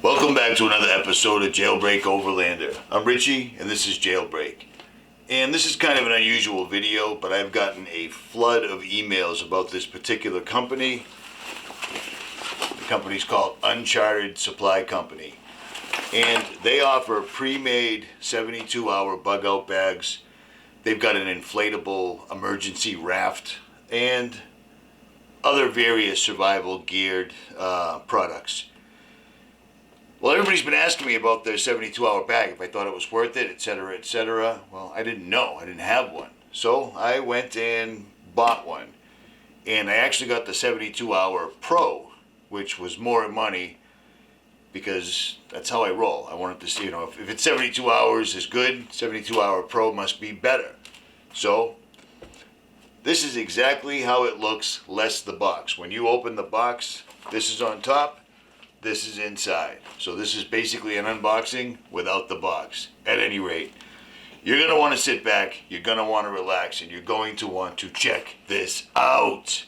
Welcome back to another episode of JailBreak Overlander. I'm Richie, and this is JailBreak. And this is kind of an unusual video, but I've gotten a flood of emails about this particular company. The company's called Uncharted Supply Company. And they offer pre-made 72-hour bug-out bags. They've got an inflatable emergency raft and other various survival-geared products. Well, everybody's been asking me about their 72-hour bag, if I thought it was worth it, etc., etc. Well, I didn't know. I didn't have one. So I went and bought one. And I actually got the 72-hour Pro, which was more money because that's how I roll. I wanted to see, if it's 72 hours is good, 72-hour Pro must be better. So this is exactly how it looks, less the box. When you open the box, this is on top. This is inside. So this is basically an unboxing without the box. At any rate, you're going to want to sit back, you're going to want to relax, and you're going to want to check this out.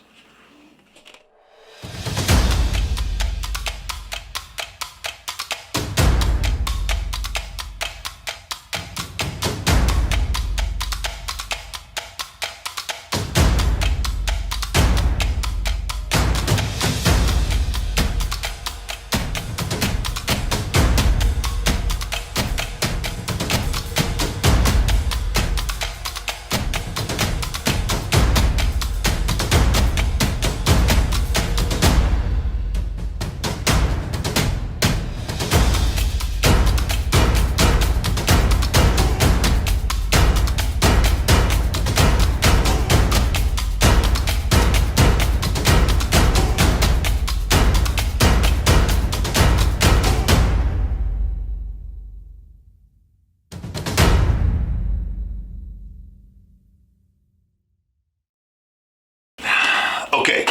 Okay,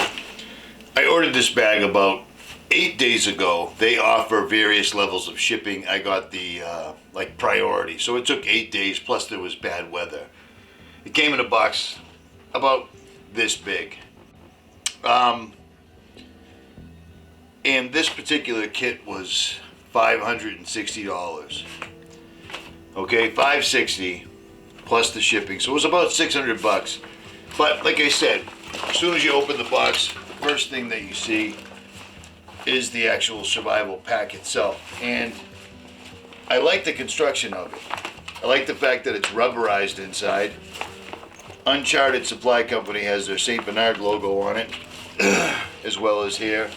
I ordered this bag about 8 days ago. They offer various levels of shipping. I got the priority, so it took 8 days, plus there was bad weather. It came in a box about this big. And this particular kit was $560. Okay, $560 plus the shipping, so it was about $600. But like I said, as soon as you open the box, the first thing that you see is the actual survival pack itself. And I like the construction of it. I like the fact that it's rubberized inside. Uncharted Supply Company has their St. Bernard logo on it, as well as here.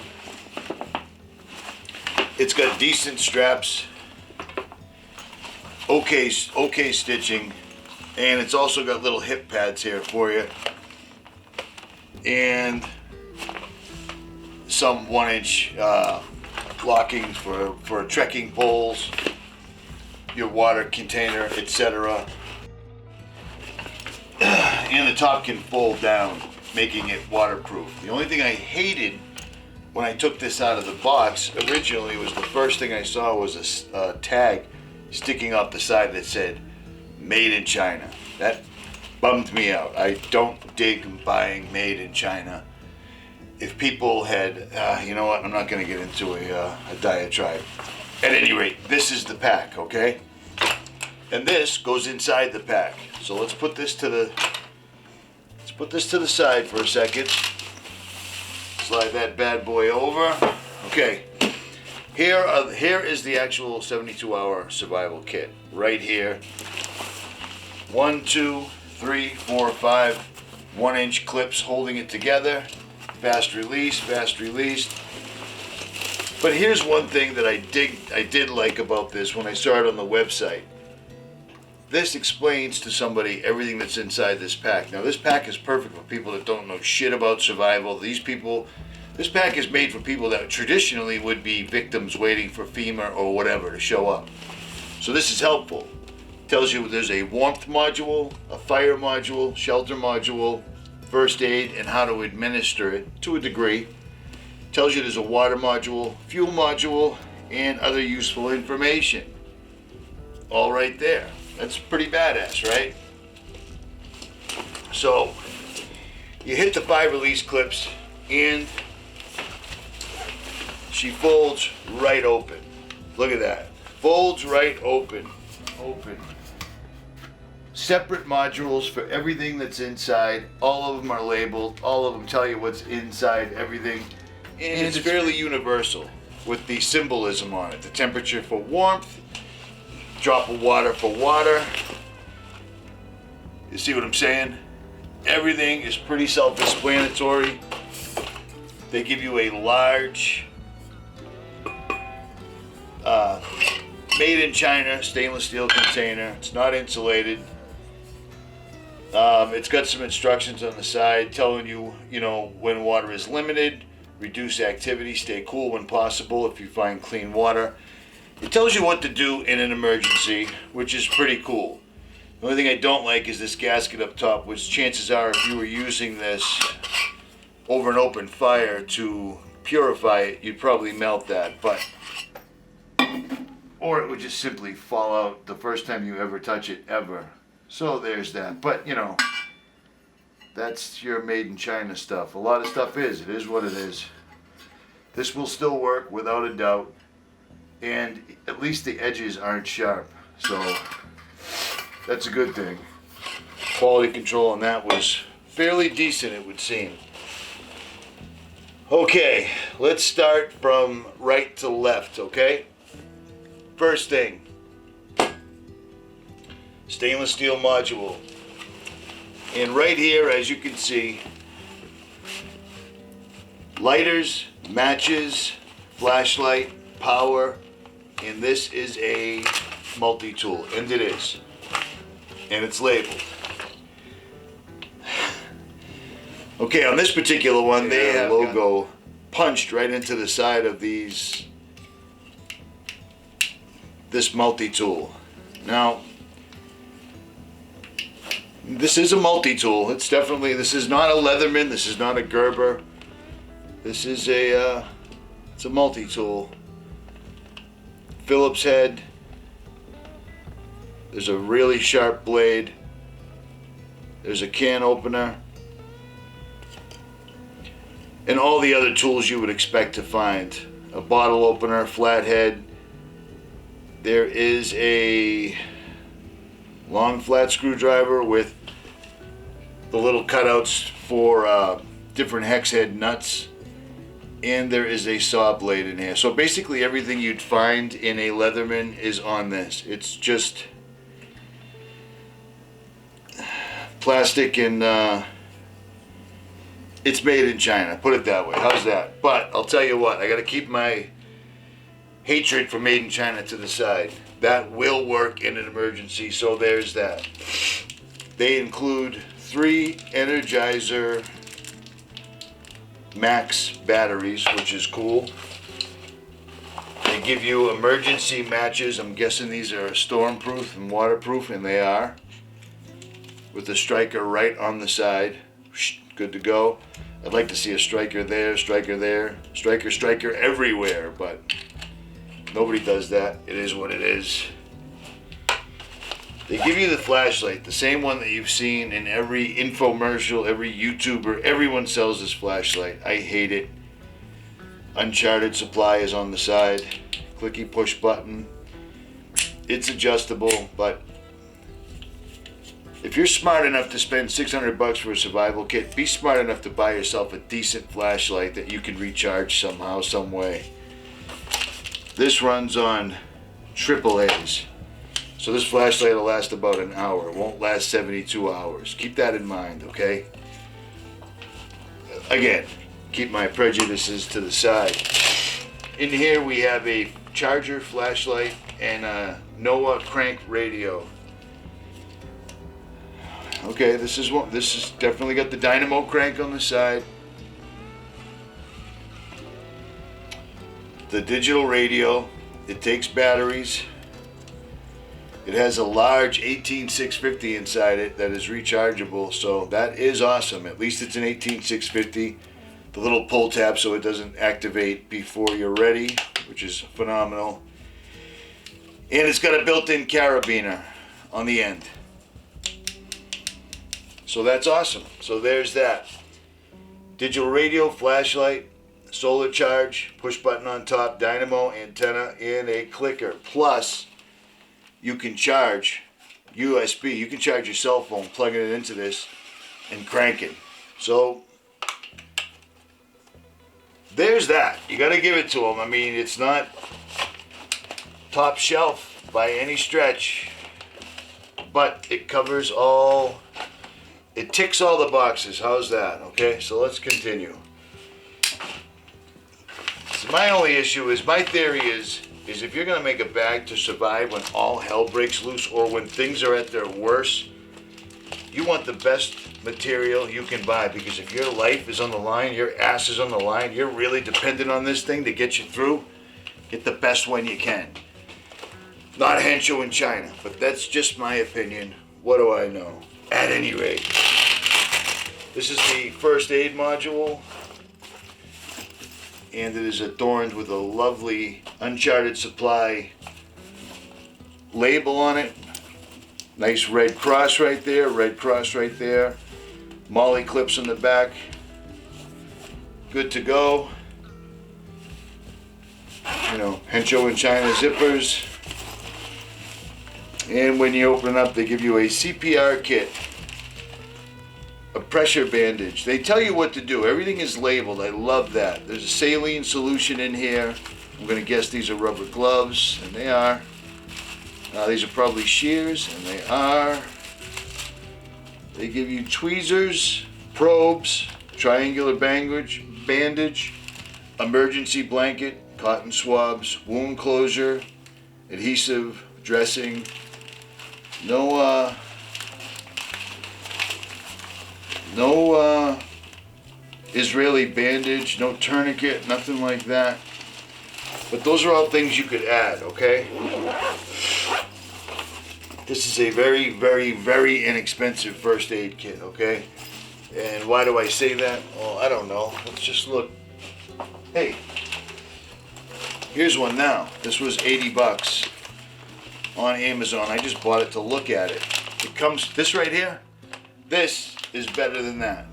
It's got decent straps, okay stitching, and it's also got little hip pads here for you. And some 1-inch blockings for trekking poles, your water container, etc. And the top can fold down, making it waterproof. The only thing I hated when I took this out of the box originally was the first thing I saw was a tag sticking off the side that said "Made in China." That bummed me out. I don't dig buying made in China. If people had, you know what, I'm not going to get into a diatribe. At any rate, this is the pack, okay? And this goes inside the pack. So let's put this to the side for a second. Slide that bad boy over. Okay. Here is the actual 72-hour survival kit right here. 1, 2, 3, 4, 5 1-inch clips holding it together. Fast release, fast released. But here's one thing that I did like about this when I saw it on the website. This explains to somebody everything that's inside this pack. Now this pack is perfect for people that don't know shit about survival. This pack is made for people that traditionally would be victims waiting for FEMA or whatever to show up. So this is helpful. Tells you there's a warmth module, a fire module, shelter module, first aid, and how to administer it to a degree. Tells you there's a water module, fuel module, and other useful information. All right there. That's pretty badass, right? So you hit the 5 release clips and she folds right open. Look at that. Folds right open. Open. Separate modules for everything that's inside. All of them are labeled. All of them tell you what's inside everything. And it's fairly universal with the symbolism on it. The temperature for warmth, drop of water for water. You see what I'm saying? Everything is pretty self-explanatory. They give you a large made in China stainless steel container. It's not insulated. It's got some instructions on the side telling you, when water is limited, reduce activity, stay cool when possible if you find clean water. It tells you what to do in an emergency, which is pretty cool. The only thing I don't like is this gasket up top, which chances are if you were using this over an open fire to purify it, you'd probably melt that, or it would just simply fall out the first time you ever touch it, ever. So there's that. But, that's your made in China stuff. A lot of stuff is. It is what it is. This will still work without a doubt. And at least the edges aren't sharp. So that's a good thing. Quality control on that was fairly decent, it would seem. Okay, let's start from right to left, okay? First thing. Stainless steel module. And right here, as you can see, lighters, matches, flashlight, power, and this is a multi-tool, and it is. And it's labeled. Okay, on this particular one, they have a logo punched right into the side of this multi-tool. Now, this is a multi-tool. This is not a Leatherman, this is not a Gerber. This is it's a multi-tool. Phillips head. There's a really sharp blade. There's a can opener. And all the other tools you would expect to find. A bottle opener, flathead. There is a long flat screwdriver with the little cutouts for different hex head nuts. And there is a saw blade in here. So basically everything you'd find in a Leatherman is on this. It's just plastic and it's made in China. Put it that way. How's that? But I'll tell you what, I got to keep my hatred for made in China to the side. That will work in an emergency, so there's that. They include 3 Energizer Max batteries, which is cool. They give you emergency matches. I'm guessing these are stormproof and waterproof, and they are. With the striker right on the side. Good to go. I'd like to see a striker there, striker everywhere, but nobody does that. It is what it is. They give you the flashlight, the same one that you've seen in every infomercial, every YouTuber. Everyone sells this flashlight. I hate it. Uncharted supply is on the side. Clicky push button. It's adjustable, but if you're smart enough to spend $600 for a survival kit, be smart enough to buy yourself a decent flashlight that you can recharge somehow, some way. This runs on AAAs. So this flashlight will last about an hour. It won't last 72 hours. Keep that in mind, okay? Again, keep my prejudices to the side. In here we have a charger, flashlight, and a NOAA crank radio. Okay, this is definitely got the dynamo crank on the side. The digital radio, it takes batteries. It has a large 18650 inside it that is rechargeable, so that is awesome. At least it's an 18650. The little pull tab so it doesn't activate before you're ready, which is phenomenal. And it's got a built-in carabiner on the end. So that's awesome. So there's that. Digital radio, flashlight, solar charge, push button on top, dynamo, antenna, and a clicker. Plus, you can charge USB. You can charge your cell phone, plugging it into this and cranking. So there's that. You got to give it to them. I mean, it's not top shelf by any stretch, but it covers all, it ticks all the boxes. How's that? Okay, so let's continue. So my only issue is, my theory is if you're going to make a bag to survive when all hell breaks loose or when things are at their worst, you want the best material you can buy, because if your life is on the line, your ass is on the line, you're really dependent on this thing to get you through, get the best one you can. Not Hensho in China, but that's just my opinion. What do I know? At any rate, this is the first aid module, and it is adorned with a lovely Uncharted Supply label on it. Nice red cross right there, red cross right there. Molly clips on the back. Good to go. You know, Hensho in China zippers. And when you open it up, they give you a CPR kit, a pressure bandage. They tell you what to do. Everything is labeled. I love that. There's a saline solution in here. I'm going to guess these are rubber gloves, and they are. These are probably shears, and they are. They give you tweezers, probes, triangular bandage, emergency blanket, cotton swabs, wound closure, adhesive, dressing. No Israeli bandage, no tourniquet, nothing like that. But those are all things you could add, okay? This is a very, very, very inexpensive first aid kit, okay? And why do I say that? Well, I don't know. Let's just look. Hey, here's one now. This was 80 bucks on Amazon. I just bought it to look at it. It comes, this right here, this is better than that,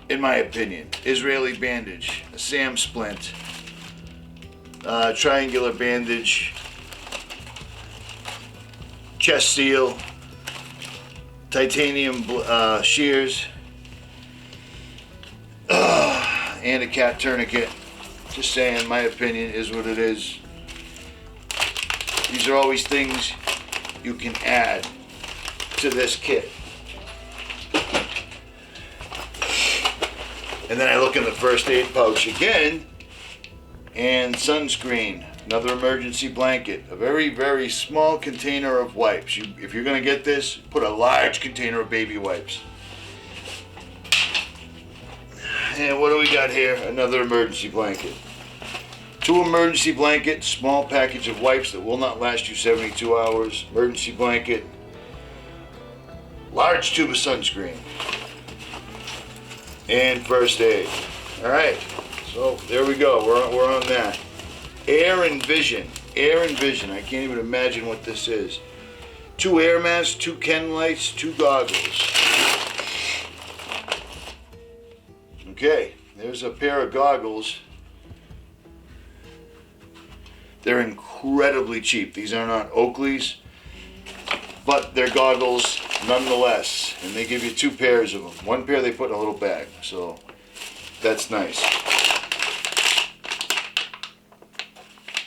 in my opinion. Israeli bandage, a SAM splint, triangular bandage, chest seal, titanium shears, and a cat tourniquet. Just saying, my opinion is what it is. These are always things you can add to this kit. And then I look in the first aid pouch again, and sunscreen, another emergency blanket, a very, very small container of wipes. If you're going to get this, put a large container of baby wipes. And what do we got here? Another emergency blanket. 2 emergency blankets, small package of wipes that will not last you 72 hours, emergency blanket, large tube of sunscreen, and first aid. All right, so there we go. We're on that. Air and Vision. Air and Vision. I can't even imagine what this is. 2 air masks, 2 Ken lights, 2 goggles. Okay, there's a pair of goggles. They're incredibly cheap. These are not Oakley's, but they're goggles nonetheless. And they give you 2 pairs of them. 1 pair they put in a little bag, so that's nice.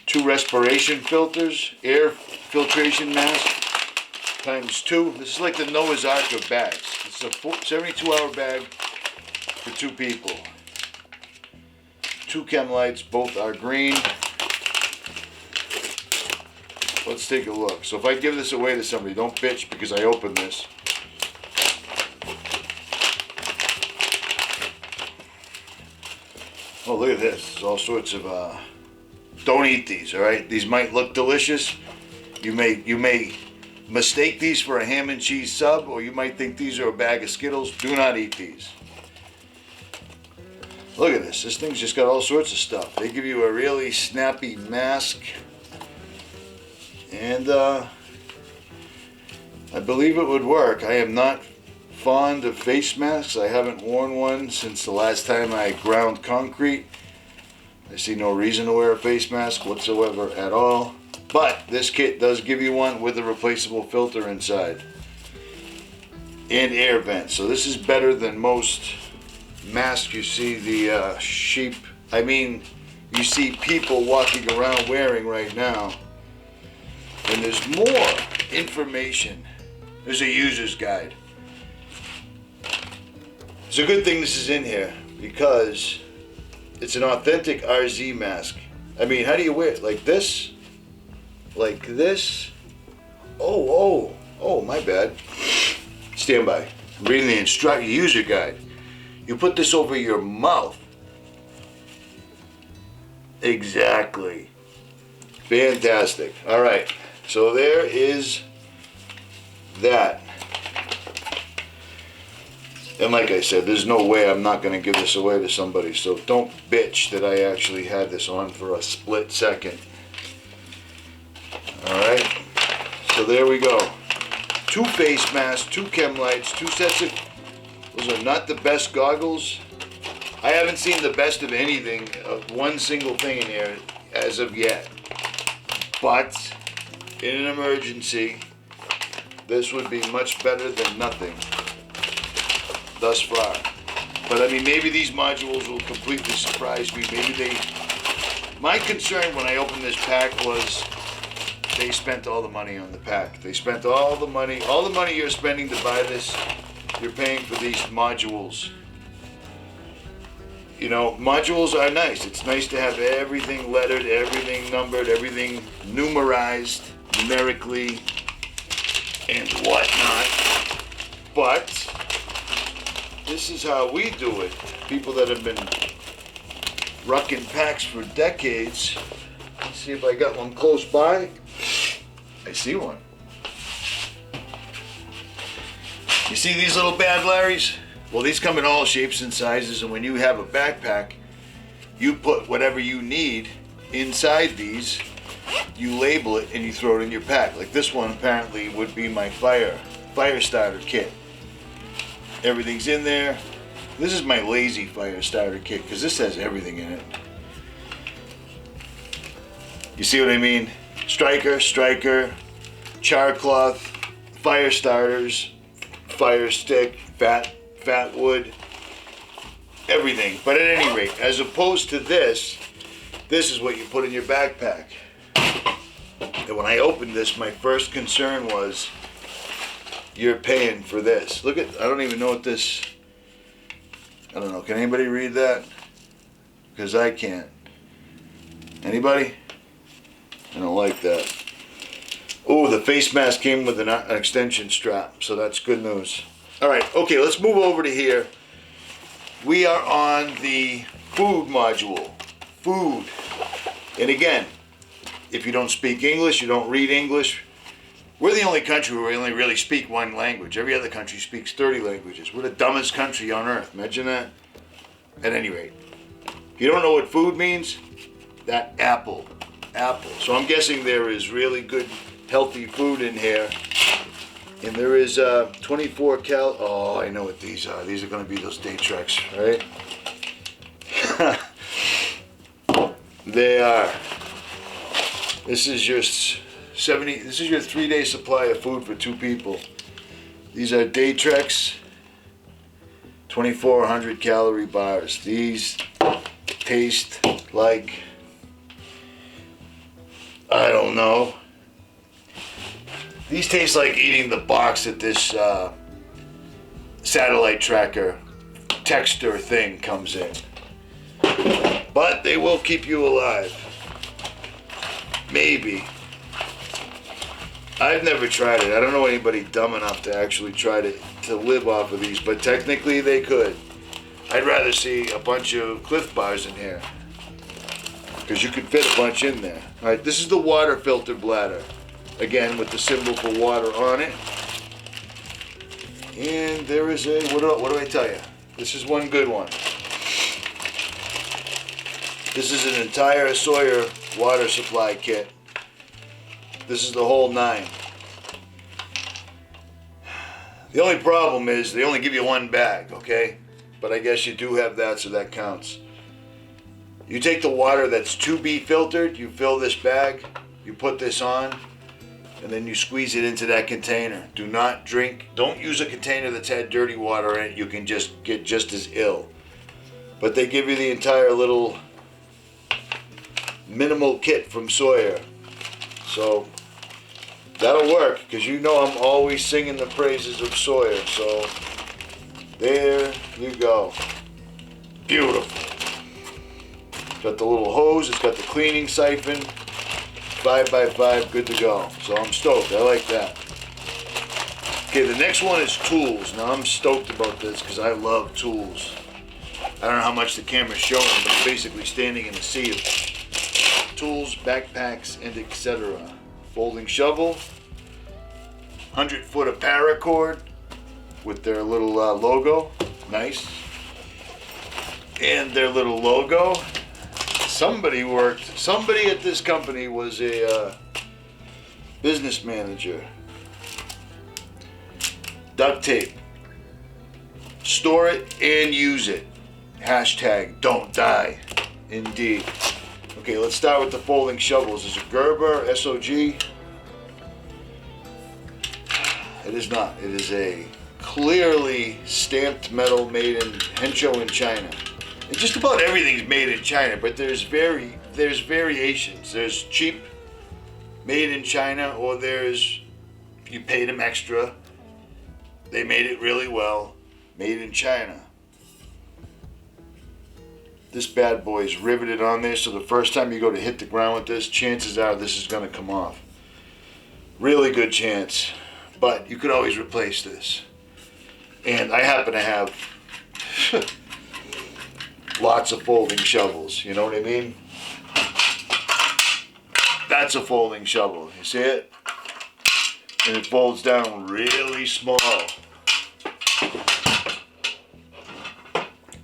2 respiration filters, air filtration mask, times 2. This is like the Noah's Ark of bags. This is a 72-hour bag for 2 people. 2 chem lights, both are green. Let's take a look. So if I give this away to somebody, don't bitch because I opened this. Oh, look at this. There's all sorts of, don't eat these, all right? These might look delicious. You may mistake these for a ham and cheese sub, or you might think these are a bag of Skittles. Do not eat these. Look at this. This thing's just got all sorts of stuff. They give you a really snappy mask. And I believe it would work. I am not fond of face masks. I haven't worn one since the last time I ground concrete. I see no reason to wear a face mask whatsoever at all. But this kit does give you one with a replaceable filter inside and air vent. So this is better than most masks you see the you see people walking around wearing right now. And there's more information. There's a user's guide. It's a good thing this is in here because it's an authentic RZ mask. I mean, how do you wear it? Like this? Like this? Oh, my bad. Stand by. I'm reading the user guide. You put this over your mouth. Exactly. Fantastic. All right. So there is that. And like I said, there's no way I'm not going to give this away to somebody. So don't bitch that I actually had this on for a split second. Alright. So there we go. 2 face masks, 2 chem lights, 2 sets of... Those are not the best goggles. I haven't seen the best of anything, of one single thing in here as of yet. But in an emergency, this would be much better than nothing thus far. But I mean, maybe these modules will completely surprise me. Maybe they... My concern when I opened this pack was they spent all the money on the pack. They spent all the money you're spending to buy this, you're paying for these modules. You know, modules are nice. It's nice to have everything lettered, everything numbered, everything numerized, numerically, and whatnot. But this is how we do it. People that have been rucking packs for decades. Let's see if I got one close by. I see one. You see these little bad Larrys? Well, these come in all shapes and sizes, and when you have a backpack, you put whatever you need inside these, you label it, and you throw it in your pack. Like this one apparently would be my fire starter kit. Everything's in there. This is my lazy fire starter kit because this has everything in it. You see what I mean? Striker, char cloth, fire starters, fire stick, fat wood, everything. But at any rate, as opposed to this is what you put in your backpack. And when I opened this, my first concern was, you're paying for this. Look at, I don't even know what this, I don't know, can anybody read that? Because I can't. Anybody? I don't like that. Oh, the face mask came with an extension strap, so that's good news. All right, okay, let's move over to here. We are on the food module. Food. And again, if you don't speak English, you don't read English, we're the only country where we only really speak one language. Every other country speaks 30 languages. We're the dumbest country on earth. Imagine that. At any rate, if you don't know what food means, that apple. So I'm guessing there is really good, healthy food in here. And there is 24 cal. Oh, I know what these are. These are going to be those day treks, right? They are. This is your 3-day supply of food for 2 people. These are day treks, 2,400 calorie bars. These taste like, I don't know. These taste like eating the box that this satellite tracker texter thing comes in. But they will keep you alive. Maybe. I've never tried it. I don't know anybody dumb enough to actually try to live off of these, but technically they could. I'd rather see a bunch of CLIF bars in here, because you could fit a bunch in there. All right, this is the water filter bladder. Again, with the symbol for water on it. And there is a, what do I tell you? This is one good one. This is an entire Sawyer water supply kit. This is the whole 9. The only problem is they only give you one bag, okay? But I guess you do have that, so that counts. You take the water that's to be filtered, you fill this bag, you put this on, and then you squeeze it into that container. Do not drink, don't use a container that's had dirty water in it. You can just get just as ill. But they give you the entire little minimal kit from Sawyer. So that'll work, because you know I'm always singing the praises of Sawyer. So there you go. Beautiful. It's got the little hose, it's got the cleaning siphon. 5x5, good to go. So I'm stoked, I like that. Okay, the next one is tools. Now I'm stoked about this because I love tools. I don't know how much the camera's showing, but I'm basically standing in a sea of tools, backpacks, and etc. Folding shovel, 100 foot of paracord with their little logo, nice. And their little logo. Somebody at this company was a business manager. Duct tape. Store it and use it. Hashtag don't die. Indeed. Okay, let's start with the folding shovels. Is it Gerber, SOG? It is not. It is a clearly stamped metal made in Henzhou in China. And just about everything's made in China, but there's variations. There's cheap, made in China, or there's, you paid them extra, they made it really well, made in China. This bad boy is riveted on there, so the first time you go to hit the ground with this, chances are this is going to come off. Really good chance, but you could always replace this. And I happen to have lots of folding shovels, you know what I mean? That's a folding shovel, you see it? And it folds down really small.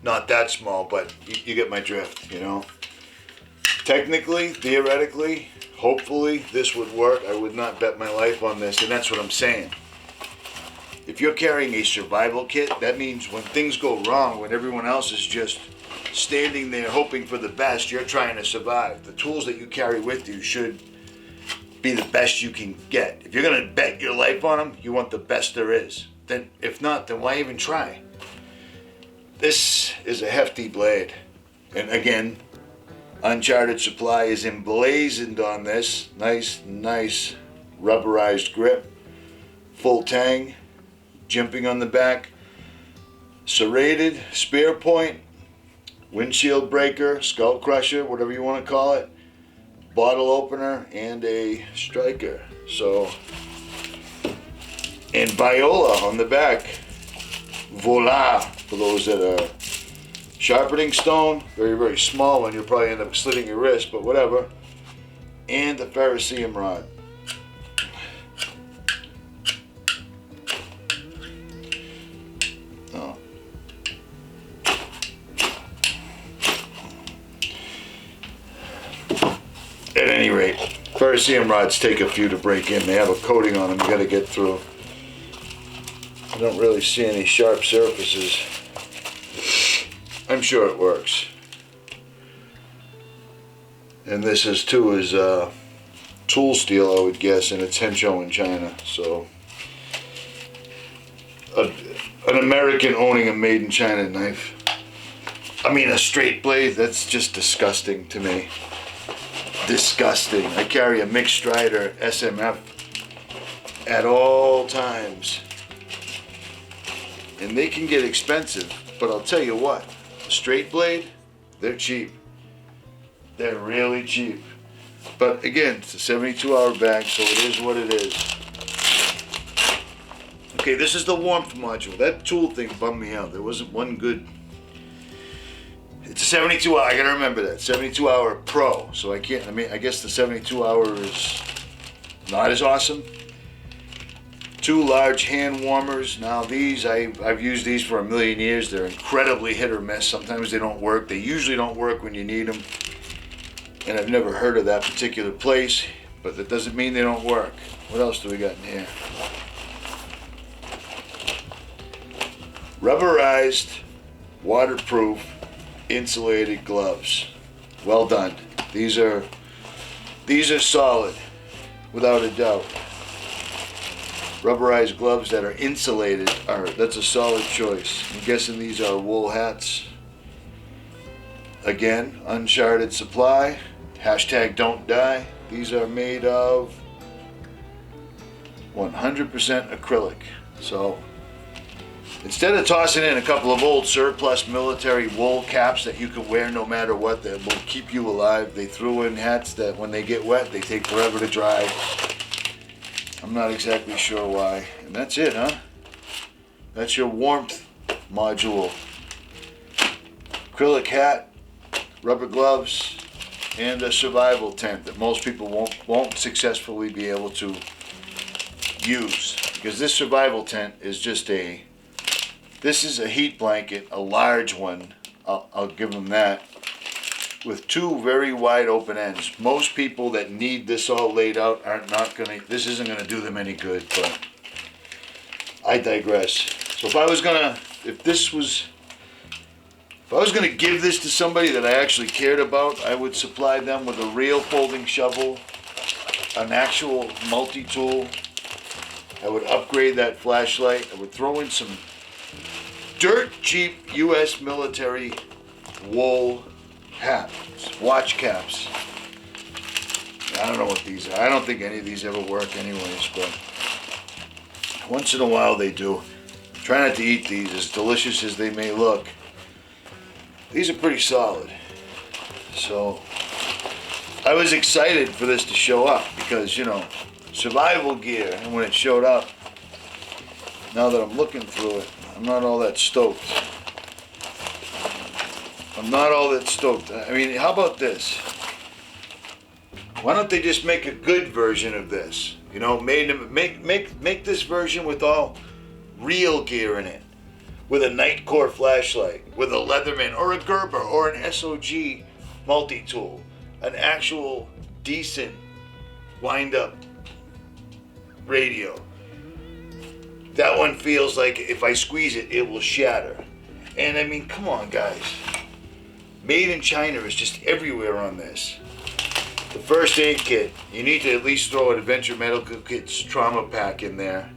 Not that small, but you get my drift, you know? Technically, theoretically, hopefully, this would work. I would not bet my life on this, and that's what I'm saying. If you're carrying a survival kit, that means when things go wrong, when everyone else is just standing there hoping for the best, you're trying to survive. The tools that you carry with you should be the best you can get. If you're going to bet your life on them, you want the best there is. Then, if not, then why even try? This is a hefty blade. And again, Uncharted supply is emblazoned on this. Nice rubberized grip. Full tang. Jimping on the back. Serrated, spear point. Windshield breaker, skull crusher, whatever you want to call it, bottle opener, and a striker. So, and viola on the back. Voila, for those that are sharpening stone. Very small one. You'll probably end up slitting your wrist, but whatever. And the ferrocerium rod. At any rate, ferrocerium rods take a few to break in. They have a coating on them you got to get through. I don't really see any sharp surfaces. I'm sure it works. And this is too is tool steel, I would guess, and it's Henzhou in China. So an American owning a made in China knife. I mean, a straight blade, that's just disgusting to me. Disgusting. I carry a mixed strider SMF at all times. And they can get expensive, but I'll tell you what, a straight blade, they're cheap. They're really cheap. But again, it's a 72-hour bag, so it is what it is. Okay, this is the warmth module. That tool thing bummed me out. There wasn't one good. It's a 72 hour, I gotta remember that, 72 hour pro. So I guess the 72 hour is not as awesome. 2 large hand warmers. Now these, I've used these for a million years. They're incredibly hit or miss. Sometimes they don't work. They usually don't work when you need them. And I've never heard of that particular place, but that doesn't mean they don't work. What else do we got in here? Rubberized, waterproof, insulated gloves. Well done. These are solid, without a doubt. Rubberized gloves that are insulated that's a solid choice. I'm guessing these are wool hats. Again, Uncharted supply. Hashtag don't die. These are made of 100% acrylic. So instead of tossing in a couple of old surplus military wool caps that you can wear no matter what, that will keep you alive, they threw in hats that when they get wet, they take forever to dry. I'm not exactly sure why. And that's it, huh? That's your warmth module. Acrylic hat, rubber gloves, and a survival tent that most people won't successfully be able to use. Because this survival tent is just this is a heat blanket, a large one, I'll give them that, with two very wide open ends. Most people that need this all laid out this isn't gonna do them any good, but I digress. So if I was gonna give this to somebody that I actually cared about, I would supply them with a real folding shovel, an actual multi-tool. I would upgrade that flashlight. I would throw in some dirt cheap US military wool hats, watch caps. I don't know what these are. I don't think any of these ever work anyways, but once in a while they do. Try not to eat these, as delicious as they may look. These are pretty solid. So I was excited for this to show up because, you know, survival gear, and when it showed up, now that I'm looking through it, I'm not all that stoked. I mean, how about this? Why don't they just make a good version of this? You know, make this version with all real gear in it. With a Nightcore flashlight, with a Leatherman or a Gerber or an SOG multi-tool. An actual decent wind-up radio. That one feels like if I squeeze it, it will shatter. And I mean, come on guys. Made in China is just everywhere on this. The first aid kit, you need to at least throw an Adventure Medical Kit's trauma pack in there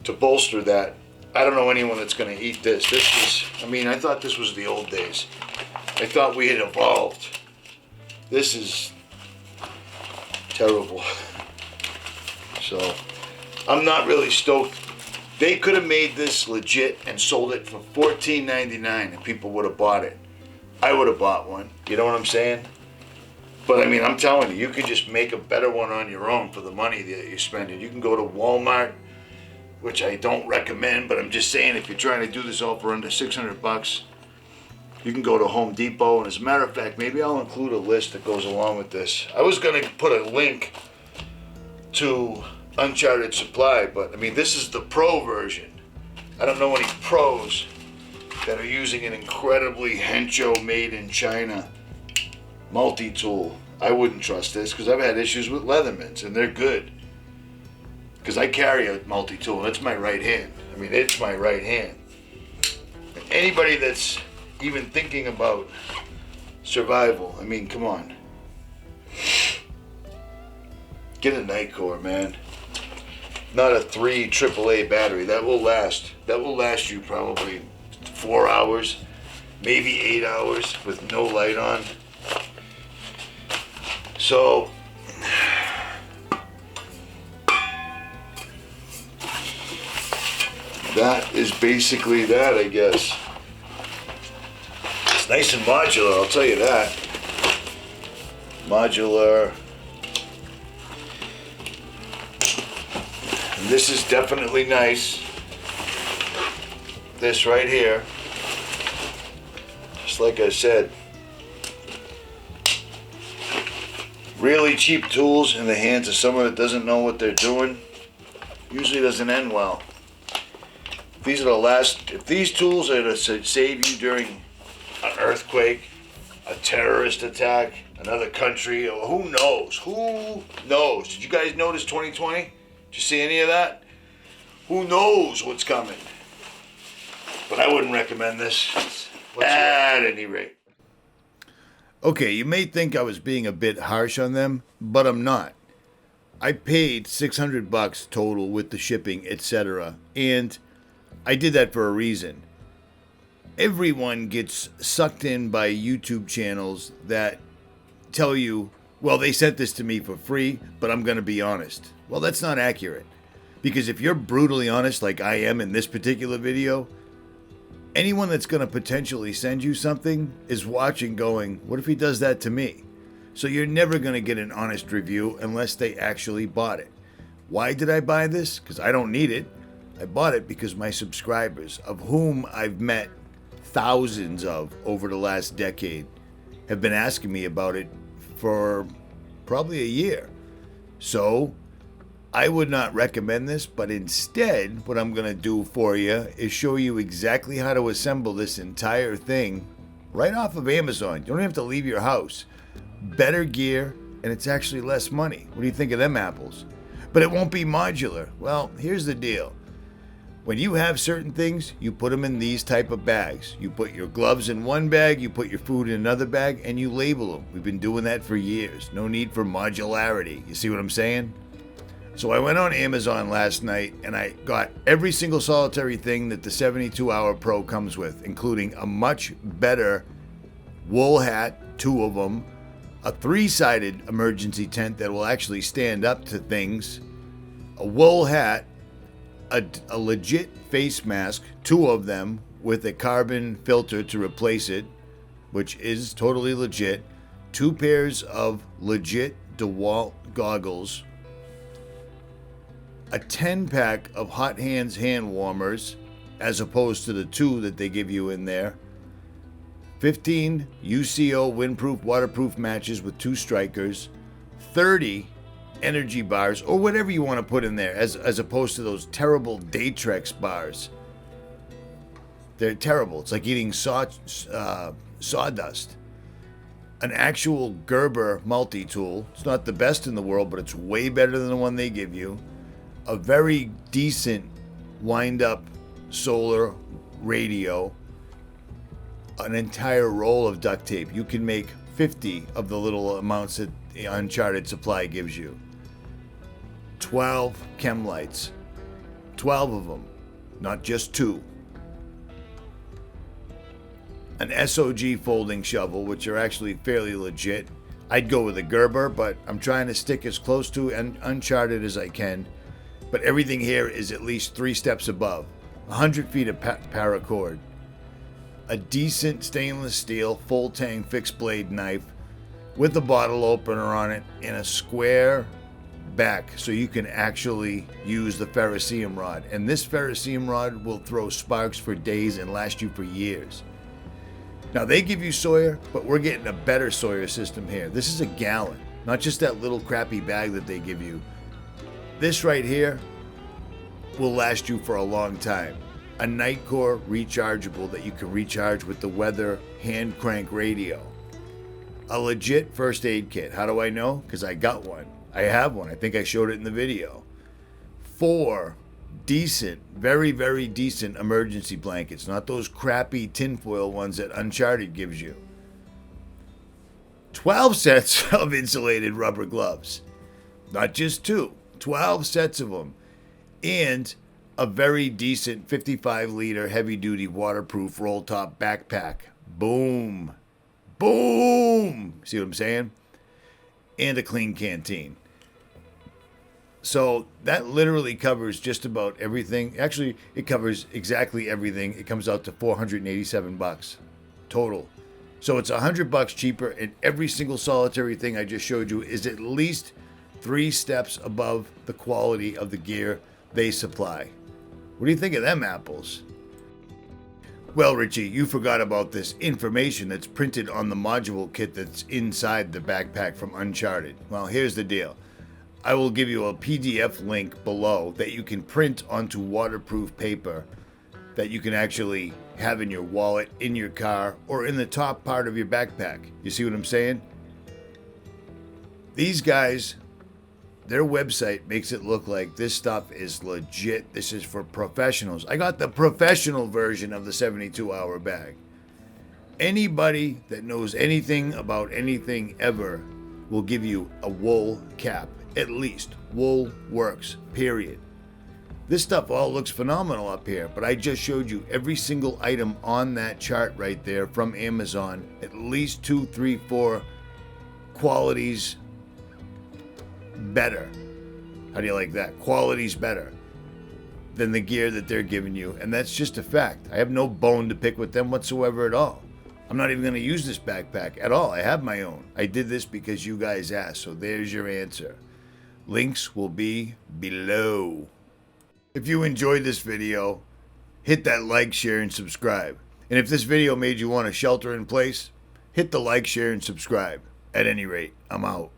to bolster that. I don't know anyone that's going to eat this. I thought this was the old days. I thought we had evolved. This is terrible. So, I'm not really stoked. They could have made this legit and sold it for $14.99 and people would have bought it. I would have bought one. You know what I'm saying? But I mean, I'm telling you, you could just make a better one on your own for the money that you're spending. You can go to Walmart, which I don't recommend, but I'm just saying if you're trying to do this all for under $600, you can go to Home Depot. And as a matter of fact, maybe I'll include a list that goes along with this. I was going to put a link to Uncharted supply, but I mean, this is the pro version. I don't know any pros that are using an incredibly hencho made in China multi-tool. I wouldn't trust this because I've had issues with Leathermans and they're good. Because I carry a multi-tool and it's my right hand. I mean, it's my right hand. And anybody that's even thinking about survival, I mean, come on. Get a Nightcore, man. Not a 3 AAA battery. That will last. That will last you probably 4 hours, maybe 8 hours with no light on. So, that is basically that, I guess. It's nice and modular, I'll tell you that. Modular. And this is definitely nice. This right here. Just like I said. Really cheap tools in the hands of someone that doesn't know what they're doing usually doesn't end well. If these tools are to save you during an earthquake, a terrorist attack, another country, who knows? Who knows? Did you guys notice 2020? Did you see any of that? Who knows what's coming? But I wouldn't recommend this at any rate. Okay, you may think I was being a bit harsh on them, but I'm not. I paid $600 total with the shipping, etc. And I did that for a reason. Everyone gets sucked in by YouTube channels that tell you, well, they sent this to me for free, but I'm going to be honest. Well, that's not accurate. Because if you're brutally honest like I am in this particular video, anyone that's going to potentially send you something is watching going, what if he does that to me? So you're never going to get an honest review unless they actually bought it. Why did I buy this? Because I don't need it. I bought it because my subscribers, of whom I've met thousands of over the last decade, have been asking me about it for probably a year. So I would not recommend this, but instead what I'm going to do for you is show you exactly how to assemble this entire thing right off of Amazon. You don't have to leave your house. Better gear, and it's actually less money. What do you think of them apples? But it won't be modular. Well, here's the deal. When you have certain things, you put them in these type of bags. You put your gloves in one bag, you put your food in another bag, and you label them. We've been doing that for years. No need for modularity. You see what I'm saying? So I went on Amazon last night and I got every single solitary thing that the 72-Hour Pro comes with, including a much better wool hat, 2 of them, a 3-sided emergency tent that will actually stand up to things, a wool hat, a legit face mask, 2 of them with a carbon filter to replace it, which is totally legit, 2 pairs of legit Dewalt goggles, a 10-pack of HotHands Hand Warmers, as opposed to the 2 that they give you in there, 15 UCO windproof, waterproof matches with 2 strikers, 30 energy bars, or whatever you want to put in there, as opposed to those terrible Daytrex bars. They're terrible. It's like eating sawdust. An actual Gerber multi-tool. It's not the best in the world, but it's way better than the one they give you. A very decent wind-up solar radio. An entire roll of duct tape. You can make 50 of the little amounts that the Uncharted supply gives you. 12 chem lights. 12 of them, not just 2. An SOG folding shovel, which are actually fairly legit. I'd go with a Gerber, but I'm trying to stick as close to Uncharted as I can. But everything here is at least 3 steps above. 100 feet of paracord. A decent stainless steel full tang fixed blade knife with a bottle opener on it in a square back so you can actually use the ferrocerium rod. And this ferrocerium rod will throw sparks for days and last you for years. Now they give you Sawyer, but we're getting a better Sawyer system here. This is a gallon, not just that little crappy bag that they give you. This right here will last you for a long time. A Nightcore rechargeable that you can recharge with the Weather hand crank radio. A legit first aid kit. How do I know? Because I got one. I have one. I think I showed it in the video. 4 decent, very, very decent emergency blankets. Not those crappy tinfoil ones that Uncharted gives you. 12 sets of insulated rubber gloves. Not just 2. 12 sets of them. And a very decent 55-liter heavy-duty waterproof roll-top backpack. Boom. Boom! See what I'm saying? And a clean canteen. So that literally covers just about everything. Actually, it covers exactly everything. It comes out to $487 total. So it's $100 cheaper, and every single solitary thing I just showed you is at least 3 steps above the quality of the gear they supply. What do you think of them apples? Well, Richie, you forgot about this information that's printed on the module kit that's inside the backpack from Uncharted. Well, here's the deal. I will give you a PDF link below that you can print onto waterproof paper that you can actually have in your wallet, in your car, or in the top part of your backpack. You see what I'm saying? These guys Their website makes it look like this stuff is legit. This is for professionals. I got the professional version of the 72-hour bag. Anybody that knows anything about anything ever will give you a wool cap. At least. Wool works, period. This stuff all looks phenomenal up here, but I just showed you every single item on that chart right there from Amazon. At least 2, 3, 4 qualities better. How do you like that? Quality's better than the gear that they're giving you, and that's just a fact. I have no bone to pick with them whatsoever at all. I'm not even going to use this backpack at all. I have my own. I did this because you guys asked, so there's your answer. Links will be below. If you enjoyed this video, hit that like, share, and subscribe. And if this video made you want to shelter in place, hit the like, share, and subscribe. At any rate, I'm out.